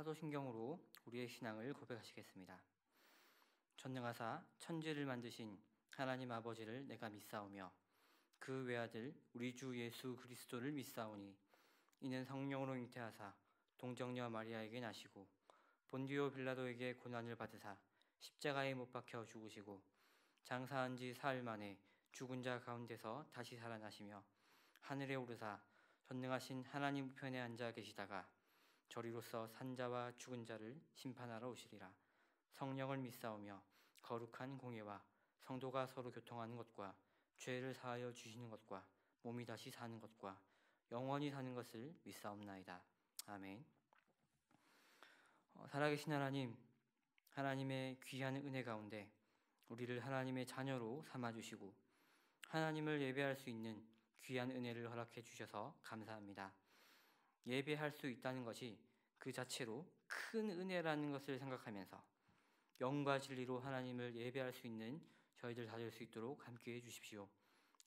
사도신경으로 우리의 신앙을 고백하시겠습니다. 전능하사 천지를 만드신 하나님 아버지를 내가 믿사오며 그 외아들 우리 주 예수 그리스도를 믿사오니 이는 성령으로 잉태하사 동정녀 마리아에게 나시고 본디오 빌라도에게 고난을 받으사 십자가에 못 박혀 죽으시고 장사한 지 사흘 만에 죽은 자 가운데서 다시 살아나시며 하늘에 오르사 전능하신 하나님 우편에 앉아 계시다가 저리로서 산자와 죽은 자를 심판하러 오시리라. 성령을 믿사오며 거룩한 공예와 성도가 서로 교통하는 것과 죄를 사하여 주시는 것과 몸이 다시 사는 것과 영원히 사는 것을 믿사옵나이다. 아멘. 살아계신 하나님, 하나님의 귀한 은혜 가운데 우리를 하나님의 자녀로 삼아주시고 하나님을 예배할 수 있는 귀한 은혜를 허락해 주셔서 감사합니다. 예배할 수 있다는 것이 그 자체로 큰 은혜라는 것을 생각하면서 영과 진리로 하나님을 예배할 수 있는 저희들 다 될 수 있도록 함께해 주십시오.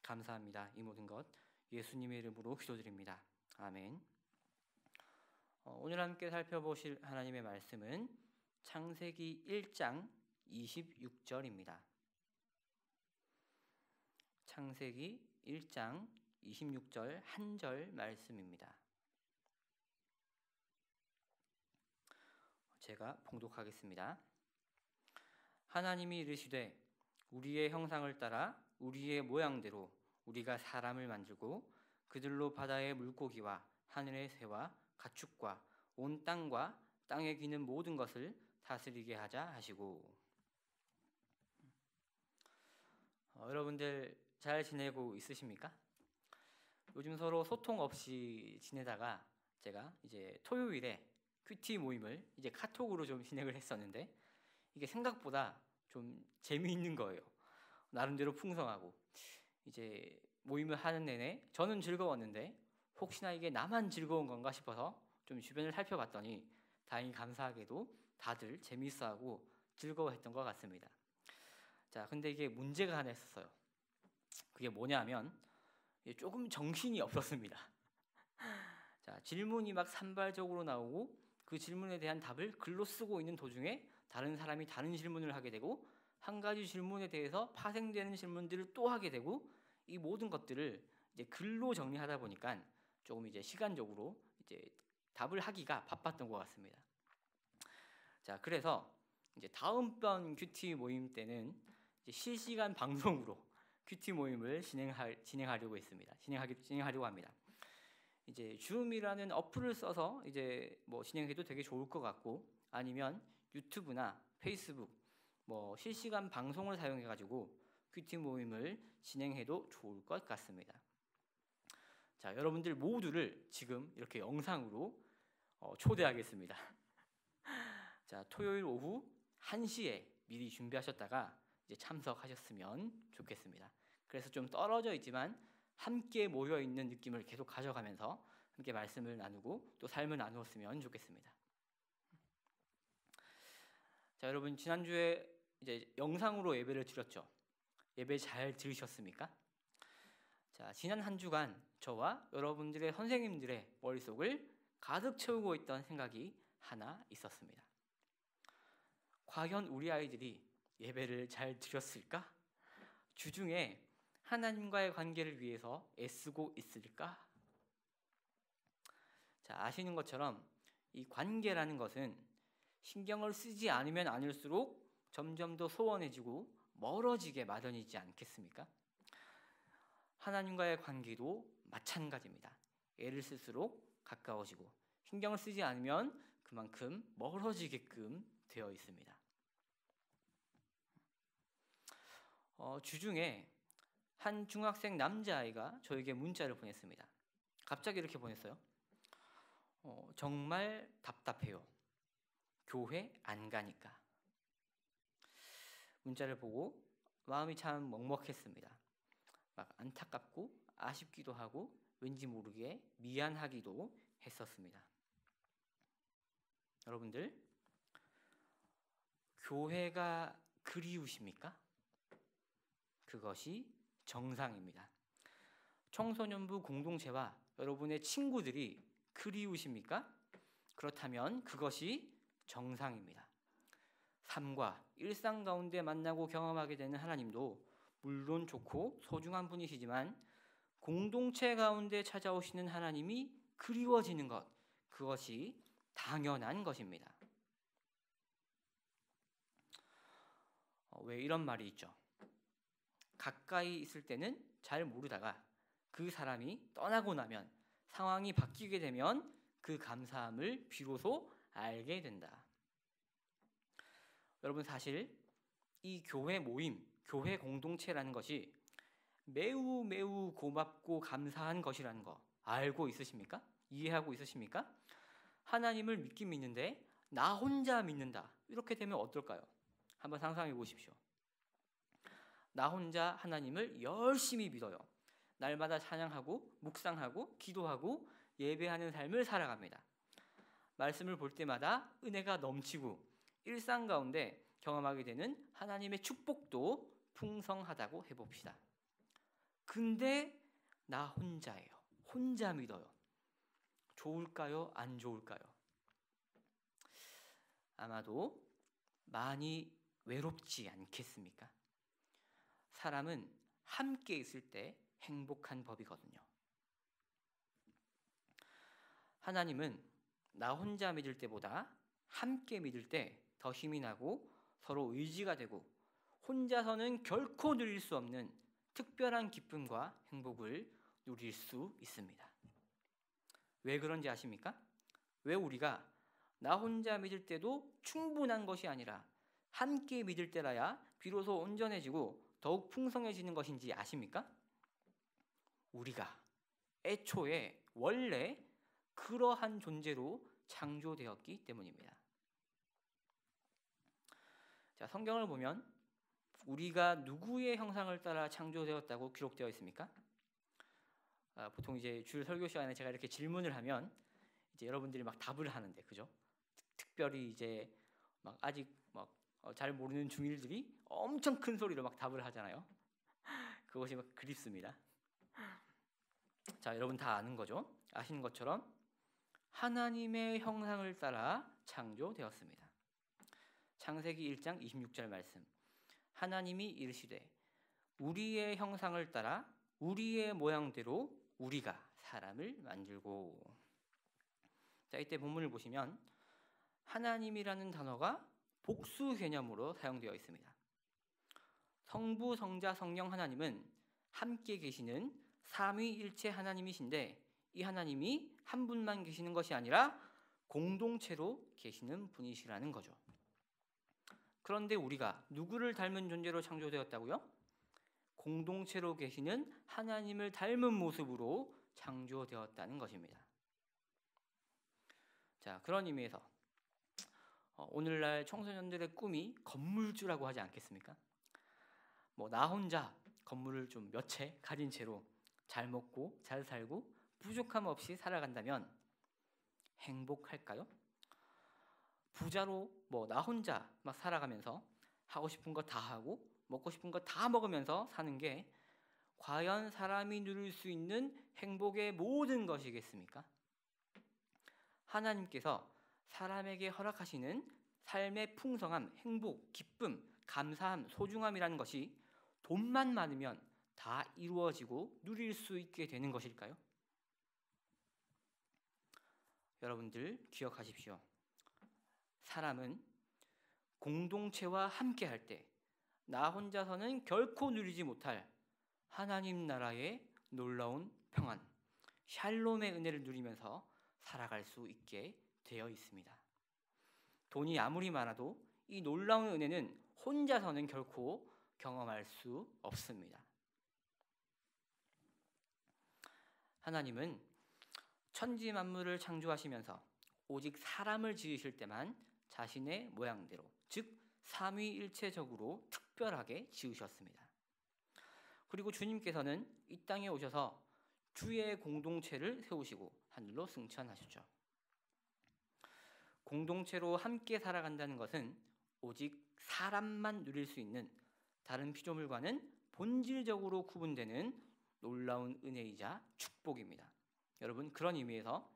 감사합니다. 이 모든 것 예수님의 이름으로 기도드립니다. 아멘. 오늘 함께 살펴보실 하나님의 말씀은 창세기 1장 26절입니다. 창세기 1장 26절 한 절 말씀입니다. 제가 봉독하겠습니다. 하나님이 이르시되 우리의 형상을 따라 우리의 모양대로 우리가 사람을 만들고 그들로 바다의 물고기와 하늘의 새와 가축과 온 땅과 땅에 기는 모든 것을 다스리게 하자 하시고. 여러분들 잘 지내고 있으십니까? 요즘 서로 소통 없이 지내다가 제가 이제 토요일에 큐티 모임을 이제 카톡으로 좀 진행을 했었는데 이게 생각보다 좀 재미있는 거예요. 나름대로 풍성하고 이제 모임을 하는 내내 저는 즐거웠는데 혹시나 이게 나만 즐거운 건가 싶어서 좀 주변을 살펴봤더니 다행히 감사하게도 다들 재미있어하고 즐거워했던 것 같습니다. 자, 근데 이게 문제가 하나 있었어요. 그게 뭐냐면 조금 정신이 없었습니다. 자, 질문이 막 산발적으로 나오고 그 질문에 대한 답을 글로 쓰고 있는 도중에 다른 사람이 다른 질문을 하게 되고 한 가지 질문에 대해서 파생되는 질문들을 또 하게 되고 이 모든 것들을 이제 글로 정리하다 보니까 조금 이제 시간적으로 이제 답을 하기가 바빴던 것 같습니다. 자, 그래서 이제 다음번 큐티 모임 때는 이제 실시간 방송으로 큐티 모임을 진행하려고 했습니다. 진행하려고 합니다. 이제 줌이라는 어플을 써서 이제 뭐 진행해도 되게 좋을 것 같고 아니면 유튜브나 페이스북 뭐 실시간 방송을 사용해 가지고 큐티 모임을 진행해도 좋을 것 같습니다. 자, 여러분들 모두를 지금 이렇게 영상으로 초대하겠습니다. 자, 토요일 오후 1시에 미리 준비하셨다가 이제 참석하셨으면 좋겠습니다. 그래서 좀 떨어져 있지만 함께 모여 있는 느낌을 계속 가져가면서 함께 말씀을 나누고 또 삶을 나누었으면 좋겠습니다. 자, 여러분 지난주에 이제 영상으로 예배를 드렸죠. 예배 잘 들으셨습니까? 자, 지난 한 주간 저와 여러분들의 선생님들의 머릿속을 가득 채우고 있던 생각이 하나 있었습니다. 과연 우리 아이들이 예배를 잘 드렸을까? 주중에 하나님과의 관계를 위해서 애쓰고 있을까? 자, 아시는 것처럼 이 관계라는 것은 신경을 쓰지 않으면 않을수록 점점 더 소원해지고 멀어지게 마련이지 않겠습니까? 하나님과의 관계도 마찬가지입니다. 애를 쓸수록 가까워지고 신경을 쓰지 않으면 그만큼 멀어지게끔 되어 있습니다. 주중에 한 중학생 남자아이가 저에게 문자를 보냈습니다. 갑자기 이렇게 보냈어요. 정말 답답해요. 교회 안 가니까. 문자를 보고 마음이 참 먹먹했습니다. 막 안타깝고 아쉽기도 하고 왠지 모르게 미안하기도 했었습니다. 여러분들, 교회가 그리우십니까? 그것이 정상입니다. 청소년부 공동체와 여러분의 친구들이 그리우십니까? 그렇다면 그것이 정상입니다. 삶과 일상 가운데 만나고 경험하게 되는 하나님도 물론 좋고 소중한 분이시지만 공동체 가운데 찾아오시는 하나님이 그리워지는 것, 그것이 당연한 것입니다. 왜 이런 말이 있죠? 가까이 있을 때는 잘 모르다가 그 사람이 떠나고 나면, 상황이 바뀌게 되면 그 감사함을 비로소 알게 된다. 여러분, 사실 이 교회 모임, 교회 공동체라는 것이 매우 매우 고맙고 감사한 것이라는 거 알고 있으십니까? 이해하고 있으십니까? 하나님을 믿긴 믿는데 나 혼자 믿는다. 이렇게 되면 어떨까요? 한번 상상해 보십시오. 나 혼자 하나님을 열심히 믿어요. 날마다 찬양하고 묵상하고 기도하고 예배하는 삶을 살아갑니다. 말씀을 볼 때마다 은혜가 넘치고 일상 가운데 경험하게 되는 하나님의 축복도 풍성하다고 해봅시다. 근데 나 혼자예요. 혼자 믿어요. 좋을까요? 안 좋을까요? 아마도 많이 외롭지 않겠습니까? 사람은 함께 있을 때 행복한 법이거든요. 하나님은 나 혼자 믿을 때보다 함께 믿을 때 더 힘이 나고 서로 의지가 되고 혼자서는 결코 누릴 수 없는 특별한 기쁨과 행복을 누릴 수 있습니다. 왜 그런지 아십니까? 왜 우리가 나 혼자 믿을 때도 충분한 것이 아니라 함께 믿을 때라야 비로소 온전해지고 더욱 풍성해지는 것인지 아십니까? 우리가 애초에 원래 그러한 존재로 창조되었기 때문입니다. 자, 성경을 보면 우리가 누구의 형상을 따라 창조되었다고 기록되어 있습니까? 보통 이제 주일 설교 시간에 제가 이렇게 질문을 하면 이제 여러분들이 막 답을 하는데, 그죠? 특별히 이제 막 아직 막 잘 모르는 중일들이 엄청 큰 소리로 막 답을 하잖아요. 그것이 막 그립습니다. 자, 여러분 다 아는 거죠? 아시는 것처럼 하나님의 형상을 따라 창조되었습니다. 창세기 1장 26절 말씀. 하나님이 이르시되 우리의 형상을 따라 우리의 모양대로 우리가 사람을 만들고. 자, 이때 본문을 보시면 하나님이라는 단어가 복수 개념으로 사용되어 있습니다. 성부, 성자, 성령 하나님은 함께 계시는 삼위일체 하나님이신데 이 하나님이 한 분만 계시는 것이 아니라 공동체로 계시는 분이시라는 거죠. 그런데 우리가 누구를 닮은 존재로 창조되었다고요? 공동체로 계시는 하나님을 닮은 모습으로 창조되었다는 것입니다. 자, 그런 의미에서 오늘날 청소년들의 꿈이 건물주라고 하지 않겠습니까? 나 혼자 건물을 좀 몇 채 가진 채로 잘 먹고 잘 살고 부족함 없이 살아간다면 행복할까요? 부자로 나 혼자 막 살아가면서 하고 싶은 거 다 하고 먹고 싶은 거 다 먹으면서 사는 게 과연 사람이 누릴 수 있는 행복의 모든 것이겠습니까? 하나님께서 사람에게 허락하시는 삶의 풍성함, 행복, 기쁨, 감사함, 소중함이라는 것이 돈만 많으면 다 이루어지고 누릴 수 있게 되는 것일까요? 여러분들 기억하십시오. 사람은 공동체와 함께 할 때 나 혼자서는 결코 누리지 못할 하나님 나라의 놀라운 평안, 샬롬의 은혜를 누리면서 살아갈 수 있게 되어 있습니다. 돈이 아무리 많아도 이 놀라운 은혜는 혼자서는 결코 경험할 수 없습니다. 하나님은 천지 만물을 창조하시면서 오직 사람을 지으실 때만 자신의 모양대로, 즉 삼위일체적으로 특별하게 지으셨습니다. 그리고 주님께서는 이 땅에 오셔서 주의 공동체를 세우시고 하늘로 승천하셨죠. 공동체로 함께 살아간다는 것은 오직 사람만 누릴 수 있는 다른 피조물과는 본질적으로 구분되는 놀라운 은혜이자 축복입니다. 여러분, 그런 의미에서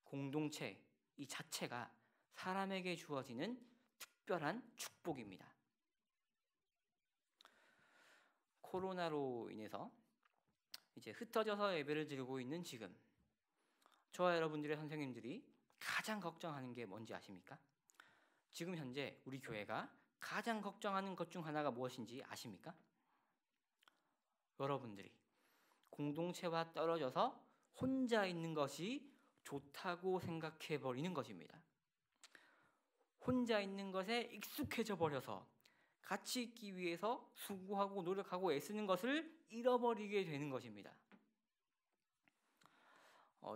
공동체, 이 자체가 사람에게 주어지는 특별한 축복입니다. 코로나로 인해서 이제 흩어져서 예배를 드리고 있는 지금, 저와 여러분들의 선생님들이 가장 걱정하는 게 뭔지 아십니까? 지금 현재 우리 교회가 가장 걱정하는 것 중 하나가 무엇인지 아십니까? 여러분들이 공동체와 떨어져서 혼자 있는 것이 좋다고 생각해 버리는 것입니다. 혼자 있는 것에 익숙해져 버려서 같이 있기 위해서 수고하고 노력하고 애쓰는 것을 잃어버리게 되는 것입니다.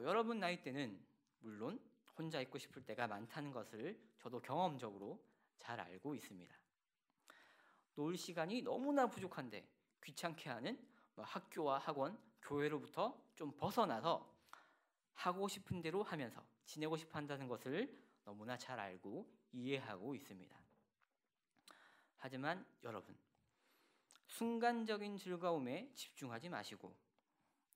여러분 나이 때는 물론 혼자 있고 싶을 때가 많다는 것을 저도 경험적으로 잘 알고 있습니다. 놀 시간이 너무나 부족한데 귀찮게 하는 학교와 학원, 교회로부터 좀 벗어나서 하고 싶은 대로 하면서 지내고 싶어 한다는 것을 너무나 잘 알고 이해하고 있습니다. 하지만 여러분, 순간적인 즐거움에 집중하지 마시고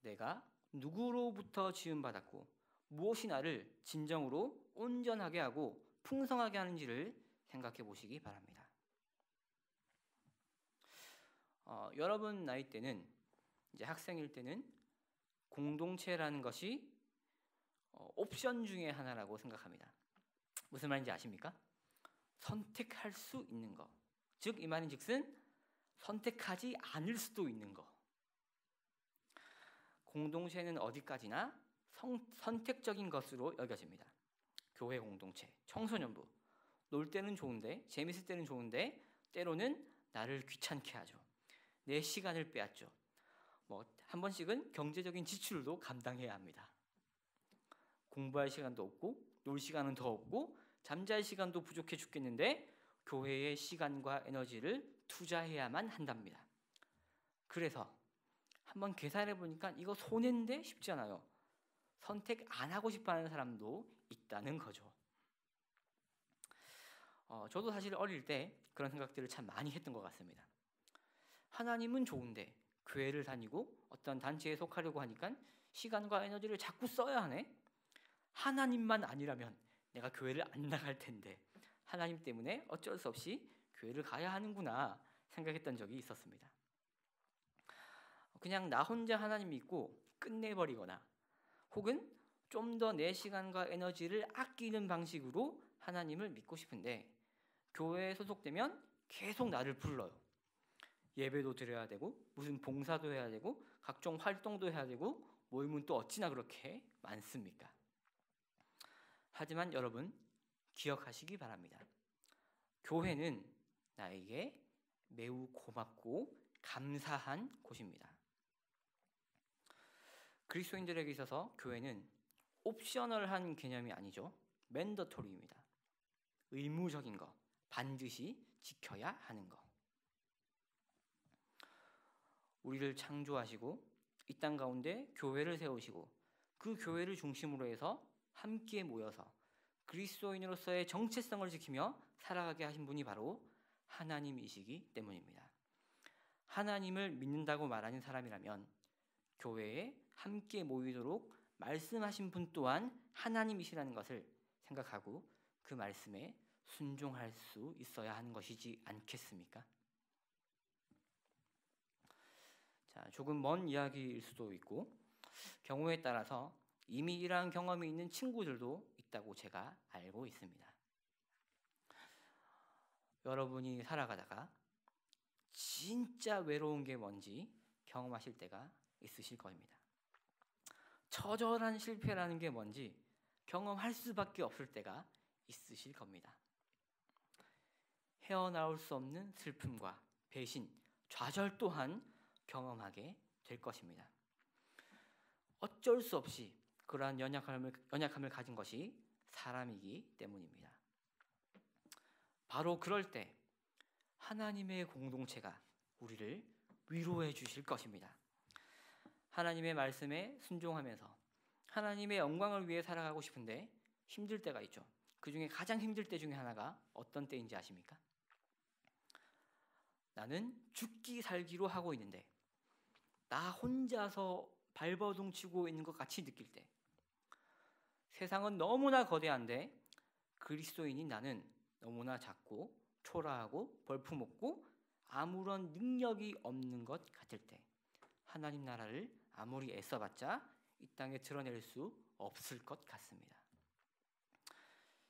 내가 누구로부터 지음받았고 무엇이 나를 진정으로 온전하게 하고 풍성하게 하는지를 생각해 보시기 바랍니다. 여러분 나이 때는, 이제 학생일 때는 공동체라는 것이 옵션 중에 하나라고 생각합니다. 무슨 말인지 아십니까? 선택할 수 있는 것, 즉 이 말인 즉슨 선택하지 않을 수도 있는 것. 공동체는 어디까지나 선택적인 것으로 여겨집니다. 교회 공동체, 청소년부, 놀 때는 좋은데, 재밌을 때는 좋은데 때로는 나를 귀찮게 하죠. 내 시간을 빼앗죠. 한 번씩은 경제적인 지출도 감당해야 합니다. 공부할 시간도 없고 놀 시간은 더 없고 잠잘 시간도 부족해 죽겠는데 교회의 시간과 에너지를 투자해야만 한답니다. 그래서 한번 계산해 보니까 이거 손해인데 싶지 않아요. 선택 안 하고 싶어하는 사람도 있다는 거죠. 저도 사실 어릴 때 그런 생각들을 참 많이 했던 것 같습니다. 하나님은 좋은데 교회를 다니고 어떤 단체에 속하려고 하니까 시간과 에너지를 자꾸 써야 하네. 하나님만 아니라면 내가 교회를 안 나갈 텐데 하나님 때문에 어쩔 수 없이 교회를 가야 하는구나 생각했던 적이 있었습니다. 그냥 나 혼자 하나님 믿고 끝내버리거나 혹은 좀 더 내 시간과 에너지를 아끼는 방식으로 하나님을 믿고 싶은데 교회에 소속되면 계속 나를 불러요. 예배도 드려야 되고 무슨 봉사도 해야 되고 각종 활동도 해야 되고 모임은 또 어찌나 그렇게 많습니까? 하지만 여러분 기억하시기 바랍니다. 교회는 나에게 매우 고맙고 감사한 곳입니다. 그리스도인들에게 있어서 교회는 옵셔널한 개념이 아니죠. 맨더토리입니다. 의무적인 거, 반드시 지켜야 하는 거. 우리를 창조하시고 이 땅 가운데 교회를 세우시고 그 교회를 중심으로 해서 함께 모여서 그리스도인으로서의 정체성을 지키며 살아가게 하신 분이 바로 하나님이시기 때문입니다. 하나님을 믿는다고 말하는 사람이라면 교회에 함께 모이도록 말씀하신 분 또한 하나님이시라는 것을 생각하고 그 말씀에 순종할 수 있어야 하는 것이지 않겠습니까? 자, 조금 먼 이야기일 수도 있고 경우에 따라서 이미 이러한 경험이 있는 친구들도 있다고 제가 알고 있습니다. 여러분이 살아가다가 진짜 외로운 게 뭔지 경험하실 때가 있으실 겁니다. 처절한 실패라는 게 뭔지 경험할 수밖에 없을 때가 있으실 겁니다. 헤어나올 수 없는 슬픔과 배신, 좌절 또한 경험하게 될 것입니다. 어쩔 수 없이 그러한 연약함을 가진 것이 사람이기 때문입니다. 바로 그럴 때 하나님의 공동체가 우리를 위로해 주실 것입니다. 하나님의 말씀에 순종하면서 하나님의 영광을 위해 살아가고 싶은데 힘들 때가 있죠. 그 중에 가장 힘들 때 중에 하나가 어떤 때인지 아십니까? 나는 죽기 살기로 하고 있는데 나 혼자서 발버둥 치고 있는 것 같이 느낄 때, 세상은 너무나 거대한데 그리스도인인 나는 너무나 작고 초라하고 볼품없고 아무런 능력이 없는 것 같을 때 하나님 나라를 아무리 애써봤자 이 땅에 드러낼 수 없을 것 같습니다.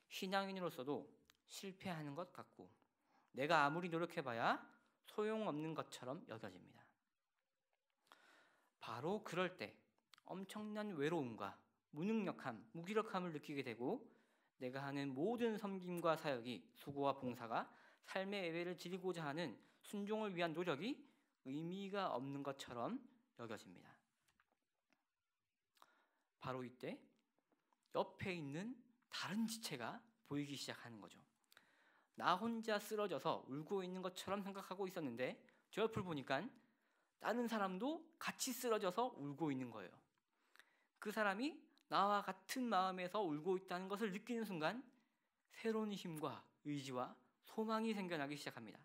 신앙인으로서도 실패하는 것 같고 내가 아무리 노력해봐야 소용없는 것처럼 여겨집니다. 바로 그럴 때 엄청난 외로움과 무능력함, 무기력함을 느끼게 되고 내가 하는 모든 섬김과 사역이 수고와 봉사가 삶의 예배를 드리고자 하는 순종을 위한 노력이 의미가 없는 것처럼 여겨집니다. 바로 이때 옆에 있는 다른 지체가 보이기 시작하는 거죠. 나 혼자 쓰러져서 울고 있는 것처럼 생각하고 있었는데 저 옆을 보니까 다른 사람도 같이 쓰러져서 울고 있는 거예요. 그 사람이 나와 같은 마음에서 울고 있다는 것을 느끼는 순간 새로운 힘과 의지와 소망이 생겨나기 시작합니다.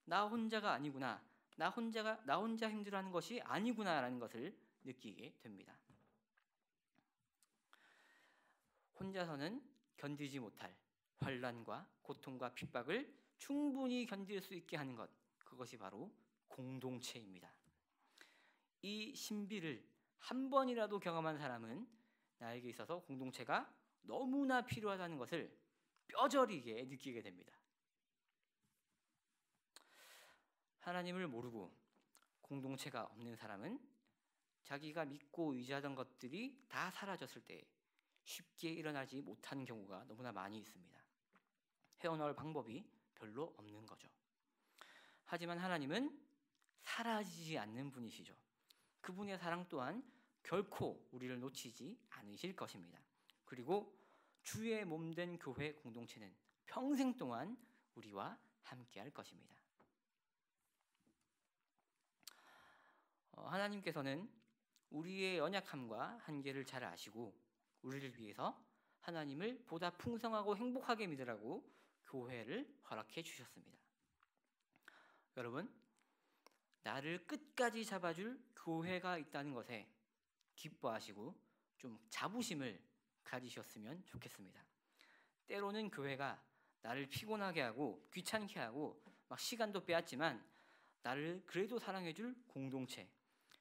나 혼자가 아니구나. 나 혼자 힘들어하는 것이 아니구나라는 것을 느끼게 됩니다. 혼자서는 견디지 못할 환난과 고통과 핍박을 충분히 견딜 수 있게 하는 것, 그것이 바로 공동체입니다. 이 신비를 한 번이라도 경험한 사람은 나에게 있어서 공동체가 너무나 필요하다는 것을 뼈저리게 느끼게 됩니다. 하나님을 모르고 공동체가 없는 사람은 자기가 믿고 의지하던 것들이 다 사라졌을 때 쉽게 일어나지 못하는 경우가 너무나 많이 있습니다. 헤어나올 방법이 별로 없는 거죠. 하지만 하나님은 사라지지 않는 분이시죠. 그분의 사랑 또한 결코 우리를 놓치지 않으실 것입니다. 그리고 주의 몸된 교회 공동체는 평생 동안 우리와 함께할 것입니다. 하나님께서는 우리의 연약함과 한계를 잘 아시고 우리를 위해서 하나님을 보다 풍성하고 행복하게 믿으라고 교회를 허락해 주셨습니다. 여러분, 나를 끝까지 잡아줄 교회가 있다는 것에 기뻐하시고 좀 자부심을 가지셨으면 좋겠습니다. 때로는 교회가 나를 피곤하게 하고 귀찮게 하고 막 시간도 빼앗지만 나를 그래도 사랑해줄 공동체,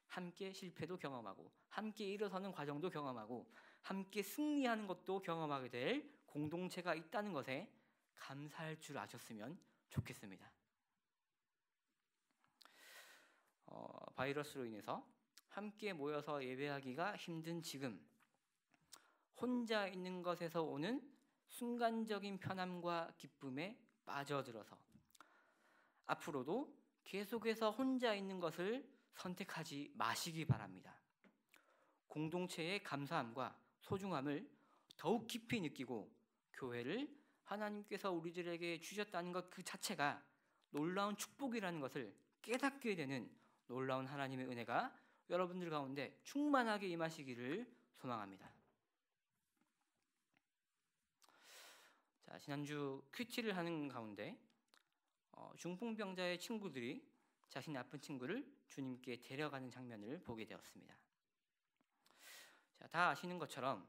함께 실패도 경험하고 함께 일어서는 과정도 경험하고 함께 승리하는 것도 경험하게 될 공동체가 있다는 것에 감사할 줄 아셨으면 좋겠습니다. 바이러스로 인해서 함께 모여서 예배하기가 힘든 지금, 혼자 있는 것에서 오는 순간적인 편함과 기쁨에 빠져들어서 앞으로도 계속해서 혼자 있는 것을 선택하지 마시기 바랍니다. 공동체의 감사함과 소중함을 더욱 깊이 느끼고 교회를 하나님께서 우리들에게 주셨다는 것 그 자체가 놀라운 축복이라는 것을 깨닫게 되는 놀라운 하나님의 은혜가 여러분들 가운데 충만하게 임하시기를 소망합니다. 자, 지난주 큐티를 하는 가운데 중풍병자의 친구들이 자신의 아픈 친구를 주님께 데려가는 장면을 보게 되었습니다. 자, 다 아시는 것처럼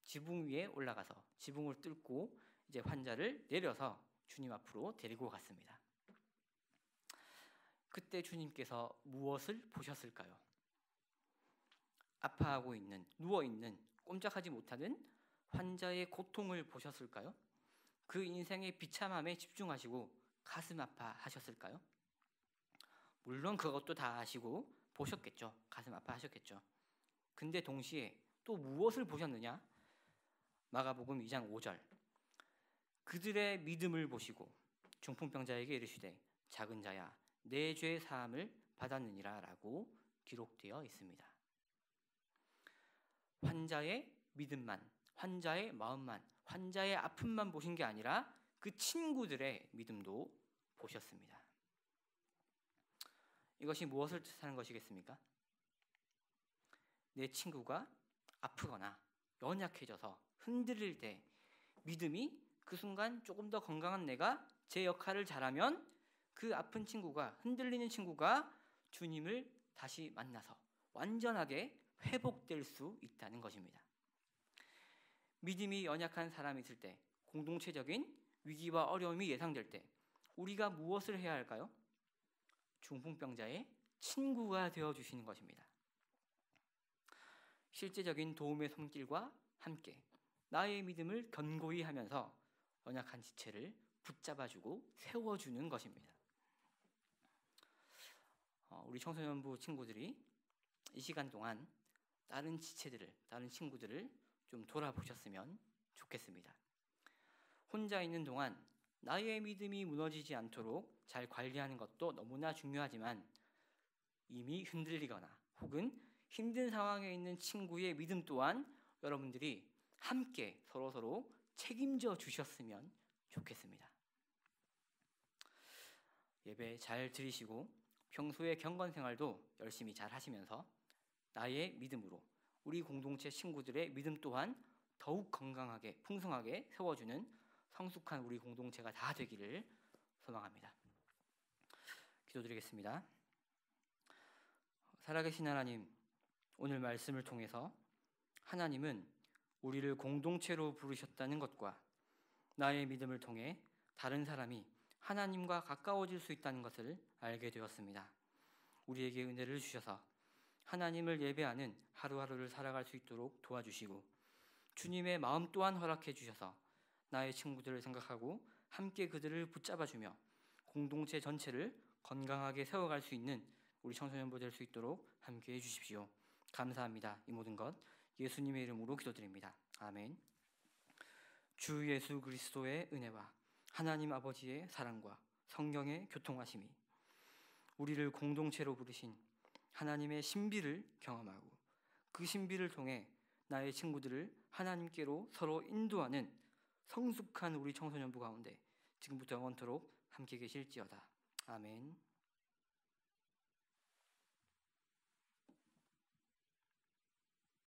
지붕 위에 올라가서 지붕을 뚫고 이제 환자를 내려서 주님 앞으로 데리고 갔습니다. 그때 주님께서 무엇을 보셨을까요? 아파하고 있는, 누워있는, 꼼짝하지 못하는 환자의 고통을 보셨을까요? 그 인생의 비참함에 집중하시고 가슴 아파하셨을까요? 물론 그것도 다 아시고 보셨겠죠. 가슴 아파하셨겠죠. 근데 동시에 또 무엇을 보셨느냐? 마가복음 2장 5절, 그들의 믿음을 보시고 중풍병자에게 이르시되 작은 자야 내 죄 사함을 받았느니라 라고 기록되어 있습니다. 환자의 믿음만, 환자의 마음만, 환자의 아픔만 보신 게 아니라 그 친구들의 믿음도 보셨습니다. 이것이 무엇을 뜻하는 것이겠습니까? 내 친구가 아프거나 연약해져서 흔들릴 때 믿음이 그 순간 조금 더 건강한 내가 제 역할을 잘하면 그 아픈 친구가, 흔들리는 친구가 주님을 다시 만나서 완전하게 회복될 수 있다는 것입니다. 믿음이 연약한 사람이 있을 때, 공동체적인 위기와 어려움이 예상될 때 우리가 무엇을 해야 할까요? 중풍병자의 친구가 되어주시는 것입니다. 실제적인 도움의 손길과 함께 나의 믿음을 견고히 하면서 연약한 지체를 붙잡아주고 세워주는 것입니다. 우리 청소년부 친구들이 이 시간 동안 다른 지체들을, 다른 친구들을 좀 돌아보셨으면 좋겠습니다. 혼자 있는 동안 나의 믿음이 무너지지 않도록 잘 관리하는 것도 너무나 중요하지만 이미 흔들리거나 혹은 힘든 상황에 있는 친구의 믿음 또한 여러분들이 함께 서로서로 책임져 주셨으면 좋겠습니다. 예배 잘 드리시고 평소에 경건 생활도 열심히 잘 하시면서 나의 믿음으로 우리 공동체 친구들의 믿음 또한 더욱 건강하게 풍성하게 세워주는 성숙한 우리 공동체가 다 되기를 소망합니다. 기도드리겠습니다. 살아계신 하나님, 오늘 말씀을 통해서 하나님은 우리를 공동체로 부르셨다는 것과 나의 믿음을 통해 다른 사람이 하나님과 가까워질 수 있다는 것을 알게 되었습니다. 우리에게 은혜를 주셔서 하나님을 예배하는 하루하루를 살아갈 수 있도록 도와주시고 주님의 마음 또한 허락해 주셔서 나의 친구들을 생각하고 함께 그들을 붙잡아주며 공동체 전체를 건강하게 세워갈 수 있는 우리 청소년부 될 수 있도록 함께 해주십시오. 감사합니다. 이 모든 것 예수님의 이름으로 기도드립니다. 아멘. 주 예수 그리스도의 은혜와 하나님 아버지의 사랑과 성령의 교통하심이 우리를 공동체로 부르신 하나님의 신비를 경험하고 그 신비를 통해 나의 친구들을 하나님께로 서로 인도하는 성숙한 우리 청소년부 가운데 지금부터 영원토록 함께 계실지어다. 아멘.